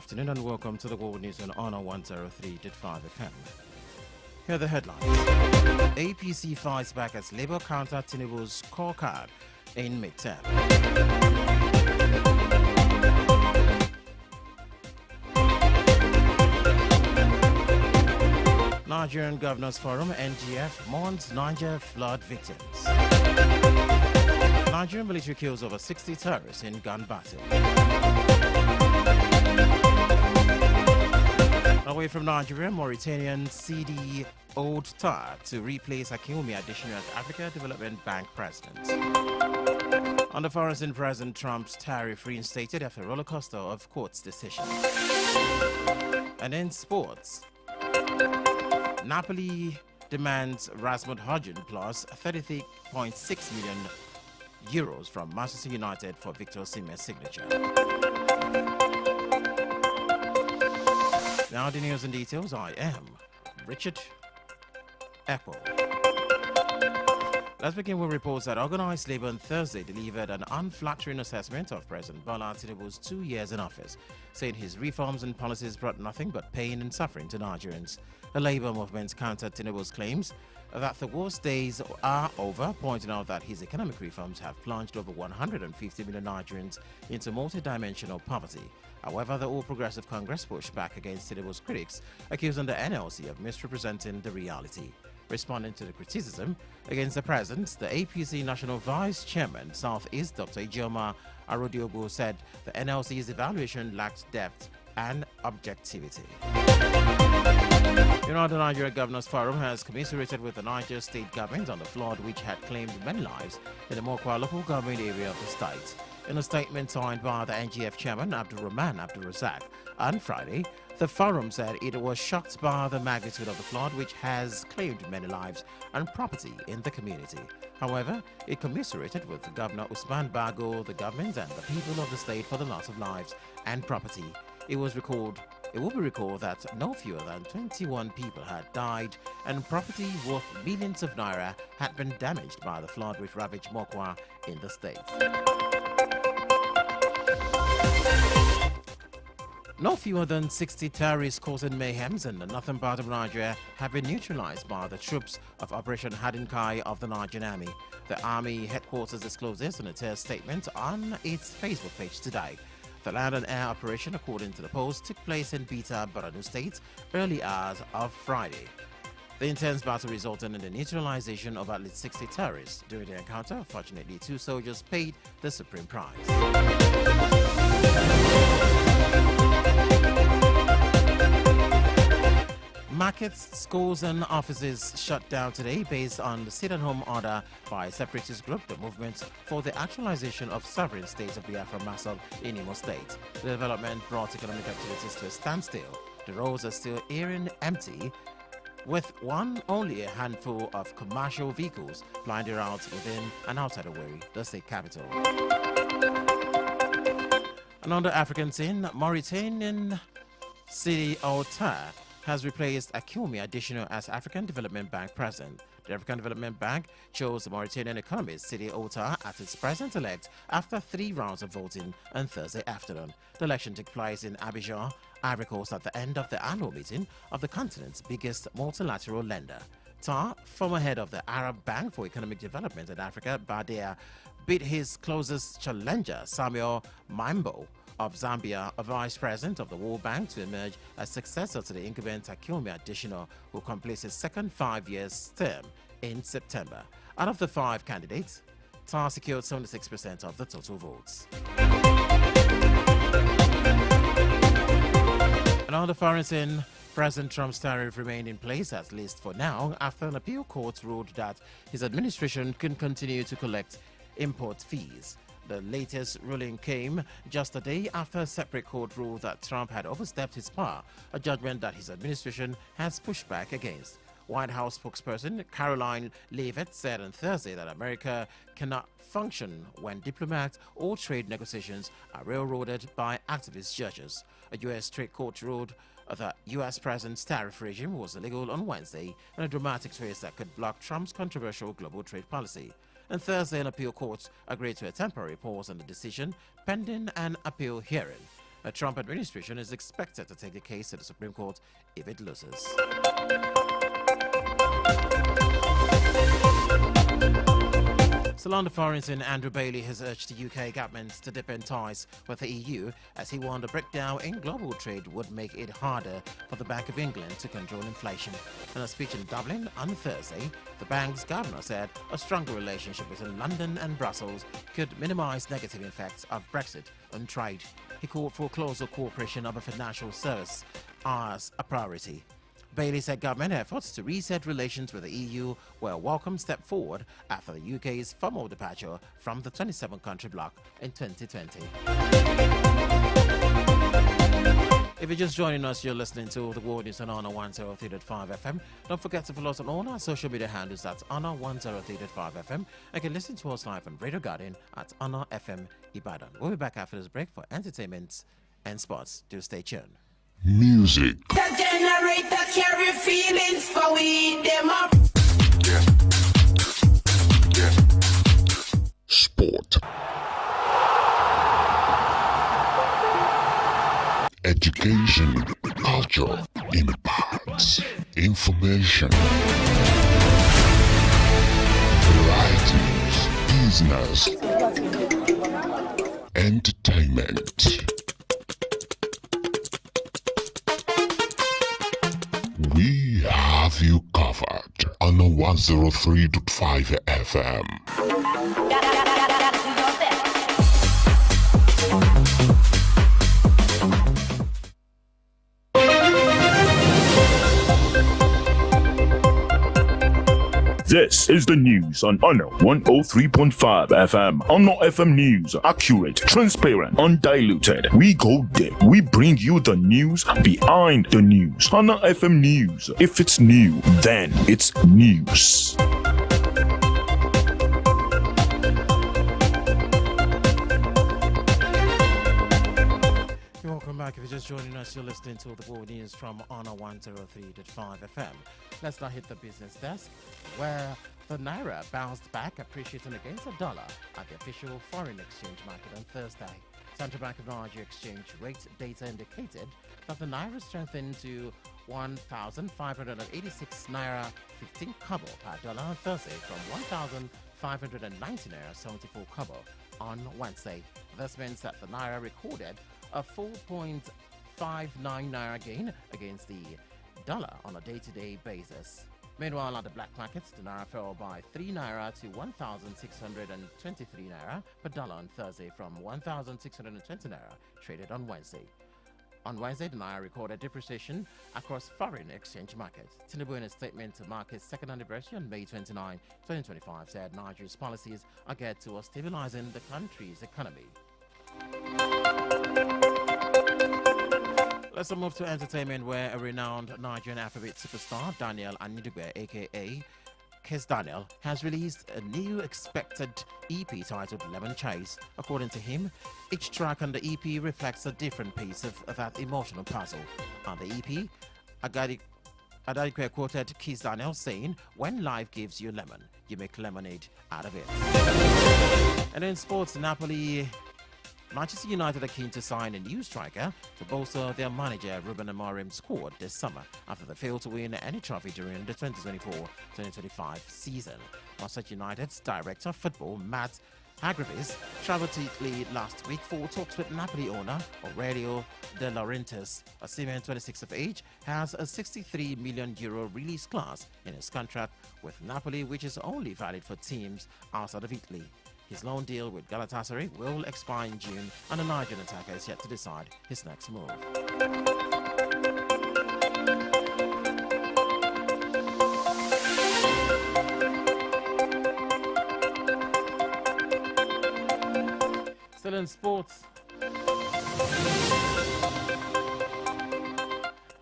afternoon and welcome to the World News on Honor 103.5 FM. Here are the headlines. APC fights back as Labour counter Tinubu's scorecard in midterm. Nigerian Governors Forum, NGF, mourns Niger flood victims. Nigerian military kills over 60 terrorists in gun battle. Away from Nigeria, Mauritanian CD Old Tar to replace Akinwumi Adesina as Africa Development Bank president. On the foreign President Trump's tariff reinstated after a roller coaster of court's decision. And in sports, Napoli demands Rasmus Højlund plus 33.6 million euros from Manchester United for Victor Osimhen's signature. Now the news and details. I am Richard Ekpo. Let's begin with reports that organized labor on Thursday delivered an unflattering assessment of President Bola Tinubu's 2 years in office, saying his reforms and policies brought nothing but pain and suffering to Nigerians. The labor movement countered Tinubu's claims that the worst days are over, pointing out that his economic reforms have plunged over 150 million Nigerians into multidimensional poverty. However, the All Progressive Congress pushed back against Tinubu's critics, accusing the NLC of misrepresenting the reality. Responding to the criticism against the president, the APC National Vice Chairman, Southeast, Dr. Ijeoma Arodiobu, said the NLC's evaluation lacked depth and objectivity. The Nigeria Governors Forum has commiserated with the Niger State government on the flood which had claimed many lives in the Mokwa local government area of the state. In a statement signed by the NGF chairman, Abdulrahman Abdulrazak, on Friday, the forum said it was shocked by the magnitude of the flood which has claimed many lives and property in the community. However, it commiserated with Governor Usman Bago, the government and the people of the state for the loss of lives and property. It will be recalled that no fewer than 21 people had died and property worth millions of naira had been damaged by the flood which ravaged Mokwa in the state. No fewer than 60 terrorists causing mayhem in the northern part of Nigeria have been neutralized by the troops of Operation Hadinkai of the Nigerian Army. The Army headquarters disclosed this in a tear statement on its Facebook page today. The land and air operation, according to the Post, took place in Bita, Borno State, early hours of Friday. The intense battle resulted in the neutralization of at least 60 terrorists. During the encounter, fortunately, 2 soldiers paid the supreme price. Markets, schools and offices shut down today based on the sit-at-home order by a separatist group, the Movement for the Actualization of Sovereign State of Biafra Masol in Imo State. The development brought economic activities to a standstill. The roads are still airing empty, with only a handful of commercial vehicles plying the routes within and outside of Owerri, the state capital. Another African scene, Mauritanian city Altar has replaced Akinwumi Adesina as African Development Bank president. The African Development Bank chose the Mauritanian economist Sidi Ouattara as its president-elect after 3 rounds of voting on Thursday afternoon. The election took place in Abidjan, Ivory Coast, at the end of the annual meeting of the continent's biggest multilateral lender. Tar, former head of the Arab Bank for Economic Development in Africa, Badea, beat his closest challenger, Samuel Mambo of Zambia, a vice president of the World Bank, to emerge as successor to the incumbent Akinwumi Adesina, who completes his second 5-year term in September. Out of the 5 candidates, Tar secured 76% of the total votes. Another foreign scene, President Trump's tariff remained in place, at least for now, after an appeal court ruled that his administration can continue to collect import fees. The latest ruling came just a day after a separate court ruled that Trump had overstepped his power, a judgment that his administration has pushed back against. White House spokesperson Caroline Leavitt said on Thursday that America cannot function when diplomat or trade negotiations are railroaded by activist judges. A U.S. trade court ruled the U.S. president's tariff regime was illegal on Wednesday in a dramatic twist that could block Trump's controversial global trade policy. On Thursday, an appeal court agreed to a temporary pause on the decision pending an appeal hearing. The Trump administration is expected to take the case to the Supreme Court if it loses. London foreign Andrew Bailey has urged the UK government to deepen ties with the EU as he warned a breakdown in global trade would make it harder for the Bank of England to control inflation. In a speech in Dublin on Thursday, the bank's governor said a stronger relationship between London and Brussels could minimise negative effects of Brexit on trade. He called for closer cooperation of a financial service as a priority. Bailey said government efforts to reset relations with the EU were a welcome step forward after the UK's formal departure from the 27-country bloc in 2020. If you're just joining us, you're listening to the World News on Honor 103.5 FM. Don't forget to follow us on all our social media handles at Honor 103.5 FM. You can listen to us live on Radio Garden at Honor FM Ibadan. We'll be back after this break for entertainment and sports. Do stay tuned. Music. The generator carry feelings for we them up. Sport. Education, culture, impacts, information, varieties, business, entertainment. We have you covered on 103.5 FM. This is the news on Honor 103.5 FM. Honor FM News. Accurate, transparent, undiluted. We go deep. We bring you the news behind the news. Honor FM News. If it's new, then it's news. Welcome back. If you're just joining us, you're listening to the World News from Honor 103.5 FM. Let's now hit the business desk, where the Naira bounced back, appreciating against the dollar at the official foreign exchange market on Thursday. Central Bank of Nigeria exchange rate data indicated that the Naira strengthened to 1,586 Naira 15 kobo per dollar on Thursday from 1,590 Naira 74 kobo on Wednesday. This means that the Naira recorded a 4.59 Naira gain against the dollar on a day-to-day basis. Meanwhile, at the black markets, the Naira fell by 3 Naira to 1,623 Naira per dollar on Thursday from 1,620 Naira traded on Wednesday. On Wednesday, the Naira recorded depreciation across foreign exchange markets. Tinubu, in a statement to mark his second anniversary on May 29, 2025, said Nigeria's policies are geared towards stabilizing the country's economy. Let's move to entertainment, where a renowned Nigerian Afrobeat superstar, Daniel Anidugbe, aka Kiss Daniel, has released a new expected EP titled Lemon Chase. According to him, each track on the EP reflects a different piece of that emotional puzzle. On the EP, Agadikwe quoted Kiss Daniel saying, "When life gives you lemon, you make lemonade out of it." And in sports, Manchester United are keen to sign a new striker to bolster their manager Ruben Amorim's squad this summer after they failed to win any trophy during the 2024-2025 season. Manchester United's director of football, Matt Hargreaves, traveled to Italy last week for talks with Napoli owner Aurelio De Laurentiis. Osimhen, 26 of age, has a €63 million release clause in his contract with Napoli, which is only valid for teams outside of Italy. His loan deal with Galatasaray will expire in June, and the Nigerian attacker is yet to decide his next move. Still in sports.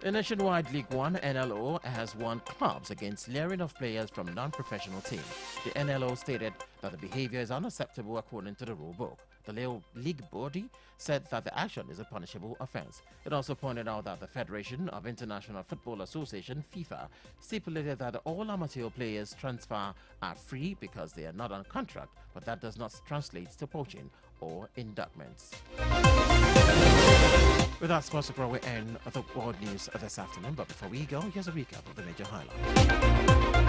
The Nationwide League One (NLO) has warned clubs against layering of players from non-professional teams. The NLO stated that the behavior is unacceptable according to the rule book. The league body said that the action is a punishable offense. It also pointed out that the Federation of International Football Association (FIFA) stipulated that all amateur players transfer are free because they are not on contract, but that does not translate to poaching or inductments. With that sports report, we end the world news this afternoon. But before we go, here's a recap of the major highlights.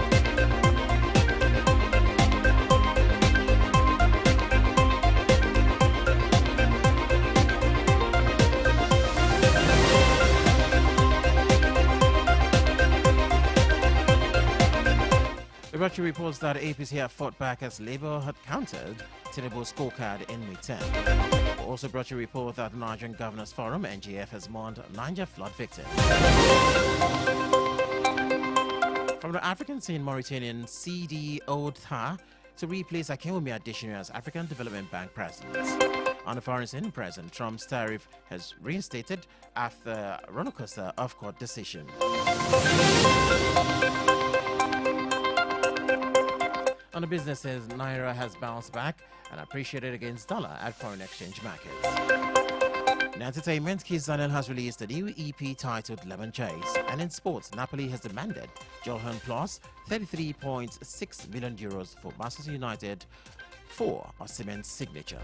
The Retro reports that APC have fought back as Labour had countered Tinubu's scorecard in May 10. We also brought you a report that the Nigerian Governors Forum, NGF, has mourned Niger flood victims. From the African scene, Mauritanian CD Odha to replace Akinwumi Adesina as African Development Bank president. On the foreign scene, President Trump's tariff has reinstated after rollercoaster off-court decision. On the businesses, Naira has bounced back and appreciated against dollar at foreign exchange markets. In entertainment, Keith Daniel has released a new EP titled Lemon Chase. And in sports, Napoli has demanded Johan plus 33.6 million euros for Manchester United for Osimhen's signature.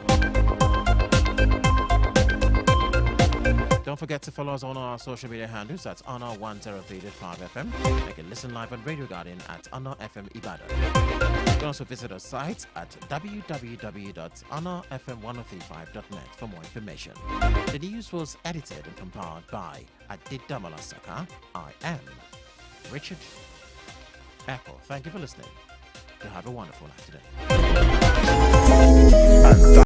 Don't forget to follow us on our social media handles at Honor103.5 FM. You can listen live on Radio Guardian at Honor FM Ibadan. You can also visit our site at www.honorfm1035.net for more information. The news was edited and compiled by Adidamala Saka. I am Richard Ekpo. Thank you for listening. You have a wonderful afternoon.